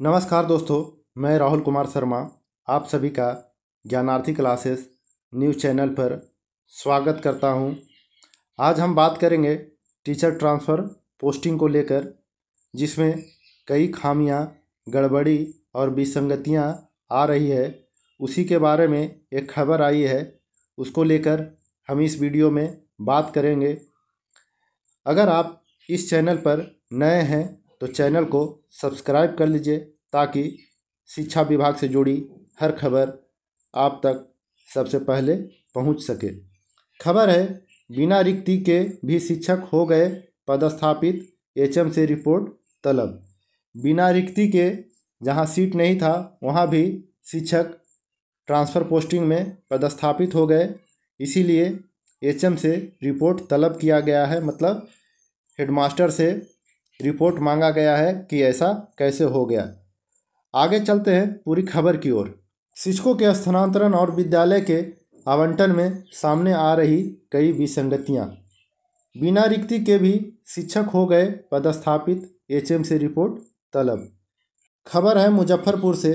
नमस्कार दोस्तों, मैं राहुल कुमार शर्मा आप सभी का ज्ञानार्थी क्लासेस न्यूज़ चैनल पर स्वागत करता हूं। आज हम बात करेंगे टीचर ट्रांसफ़र पोस्टिंग को लेकर, जिसमें कई खामियां, गड़बड़ी और विसंगतियां आ रही है। उसी के बारे में एक खबर आई है, उसको लेकर हम इस वीडियो में बात करेंगे। अगर आप इस चैनल पर नए हैं तो चैनल को सब्सक्राइब कर लीजिए, ताकि शिक्षा विभाग से जुड़ी हर खबर आप तक सबसे पहले पहुंच सके। खबर है, बिना रिक्ति के भी शिक्षक हो गए पदस्थापित, एचएम से रिपोर्ट तलब। बिना रिक्ति के जहां सीट नहीं था वहां भी शिक्षक ट्रांसफ़र पोस्टिंग में पदस्थापित हो गए। इसीलिए एचएम से रिपोर्ट तलब किया गया है, मतलब हेडमास्टर से रिपोर्ट मांगा गया है कि ऐसा कैसे हो गया। आगे चलते हैं पूरी खबर की ओर। शिक्षकों के स्थानांतरण और विद्यालय के आवंटन में सामने आ रही कई विसंगतियां। बिना रिक्ति के भी शिक्षक हो गए पदस्थापित, एचएम से रिपोर्ट तलब। खबर है मुजफ्फरपुर से।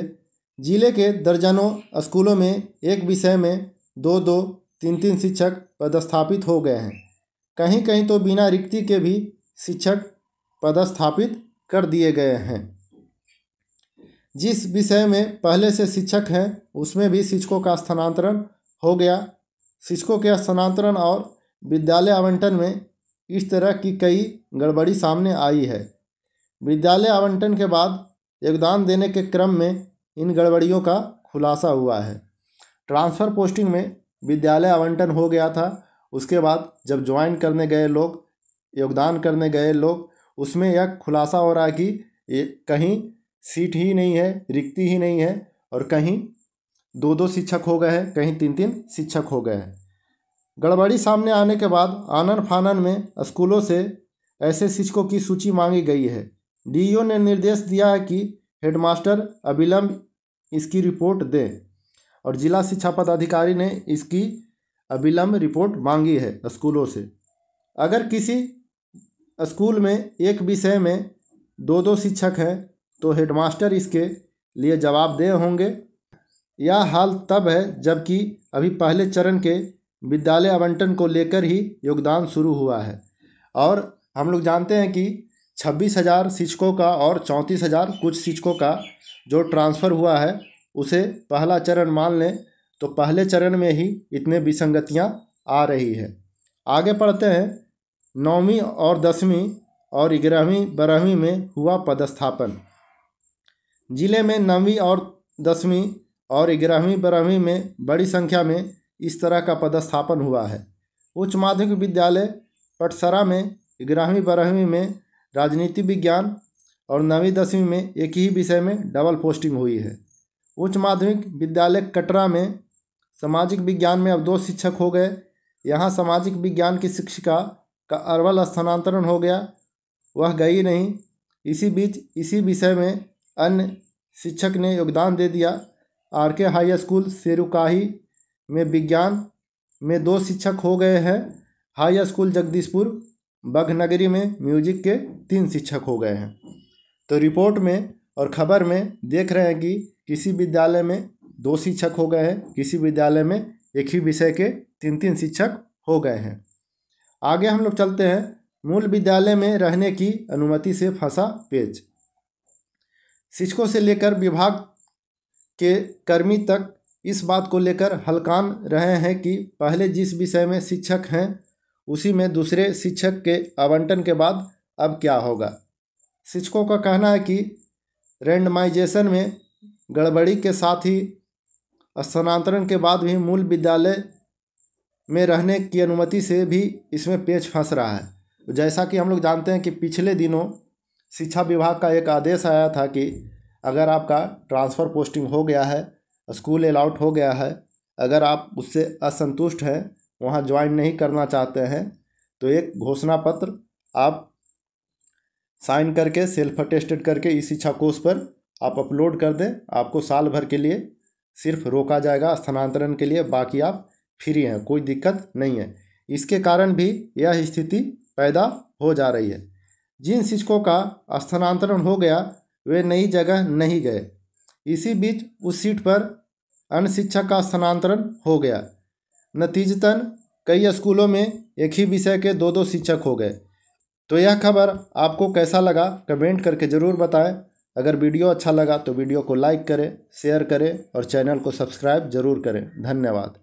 जिले के दर्जनों स्कूलों में एक विषय में 2-2, 3-3 शिक्षक पदस्थापित हो गए हैं। कहीं कहीं तो बिना रिक्ति के भी शिक्षक पदस्थापित कर दिए गए हैं। जिस विषय में पहले से शिक्षक हैं उसमें भी शिक्षकों का स्थानांतरण हो गया। शिक्षकों के स्थानांतरण और विद्यालय आवंटन में इस तरह की कई गड़बड़ी सामने आई है। विद्यालय आवंटन के बाद योगदान देने के क्रम में इन गड़बड़ियों का खुलासा हुआ है। ट्रांसफ़र पोस्टिंग में विद्यालय आवंटन हो गया था, उसके बाद जब ज्वाइन करने गए लोग, योगदान करने गए लोग, उसमें यह खुलासा हो रहा है कि कहीं सीट ही नहीं है, रिक्ति ही नहीं है, और कहीं 2-2 शिक्षक हो गए हैं, कहीं 3-3 शिक्षक हो गए हैं। गड़बड़ी सामने आने के बाद आनन फानन में स्कूलों से ऐसे शिक्षकों की सूची मांगी गई है। डीईओ ने निर्देश दिया है कि हेडमास्टर अविलंब इसकी रिपोर्ट दें, और जिला शिक्षा पदाधिकारी ने इसकी अविलंब रिपोर्ट मांगी है स्कूलों से। अगर किसी स्कूल में एक विषय में 2-2 शिक्षक हैं तो हेडमास्टर इसके लिए जवाबदेह होंगे। यह हाल तब है जबकि अभी पहले चरण के विद्यालय आवंटन को लेकर ही योगदान शुरू हुआ है, और हम लोग जानते हैं कि 26,000 शिक्षकों का और 34,000 कुछ शिक्षकों का जो ट्रांसफ़र हुआ है, उसे पहला चरण मान लें तो पहले चरण में ही इतने विसंगतियां आ रही है। आगे पढ़ते हैं। 9वीं और 10वीं और 11वीं 12वीं में हुआ पदस्थापन। जिले में 9वीं और 10वीं और 11वीं 12वीं में बड़ी संख्या में इस तरह का पदस्थापन हुआ है। उच्च माध्यमिक विद्यालय पटसरा में 11वीं 12वीं में राजनीति विज्ञान और 9वीं 10वीं में एक ही विषय में डबल पोस्टिंग हुई है। उच्च माध्यमिक विद्यालय कटरा में सामाजिक विज्ञान में अब 2 शिक्षक हो गए। यहाँ सामाजिक विज्ञान की शिक्षिका का अरवल स्थानांतरण हो गया, वह गई नहीं। इसी बीच इसी विषय में अन्य शिक्षक ने योगदान दे दिया। आरके हाई स्कूल सेरुकाही में विज्ञान में 2 शिक्षक हो गए हैं। हाई स्कूल जगदीशपुर बघनगरी में म्यूजिक के 3 शिक्षक हो गए हैं। तो रिपोर्ट में और खबर में देख रहे हैं कि किसी विद्यालय में 2 शिक्षक हो गए हैं, किसी विद्यालय में एक ही विषय के 3-3 शिक्षक हो गए हैं। आगे हम लोग चलते हैं। मूल विद्यालय में रहने की अनुमति से फंसा पेच। शिक्षकों से लेकर विभाग के कर्मी तक इस बात को लेकर हलकान रहे हैं कि पहले जिस विषय में शिक्षक हैं उसी में दूसरे शिक्षक के आवंटन के बाद अब क्या होगा। शिक्षकों का कहना है कि रैंडमाइजेशन में गड़बड़ी के साथ ही स्थानांतरण के बाद भी मूल विद्यालय में रहने की अनुमति से भी इसमें पेच फंस रहा है। जैसा कि हम लोग जानते हैं कि पिछले दिनों शिक्षा विभाग का एक आदेश आया था कि अगर आपका ट्रांसफ़र पोस्टिंग हो गया है, स्कूल अलॉट हो गया है, अगर आप उससे असंतुष्ट हैं, वहाँ ज्वाइन नहीं करना चाहते हैं, तो एक घोषणा पत्र आप साइन करके सेल्फ अटेस्टेड करके इस शिक्षा कोष पर आप अपलोड कर दें। आपको साल भर के लिए सिर्फ रोका जाएगा स्थानांतरण के लिए, बाकी आप फ्री हैं, कोई दिक्कत नहीं है। इसके कारण भी यह स्थिति पैदा हो जा रही है। जिन शिक्षकों का स्थानांतरण हो गया वे नई जगह नहीं गए। इसी बीच उस सीट पर अन्य शिक्षक का स्थानांतरण हो गया। नतीजतन कई स्कूलों में एक ही विषय के दो दो शिक्षक हो गए। तो यह खबर आपको कैसा लगा कमेंट करके ज़रूर बताएं। अगर वीडियो अच्छा लगा तो वीडियो को लाइक करें, शेयर करें और चैनल को सब्सक्राइब ज़रूर करें। धन्यवाद।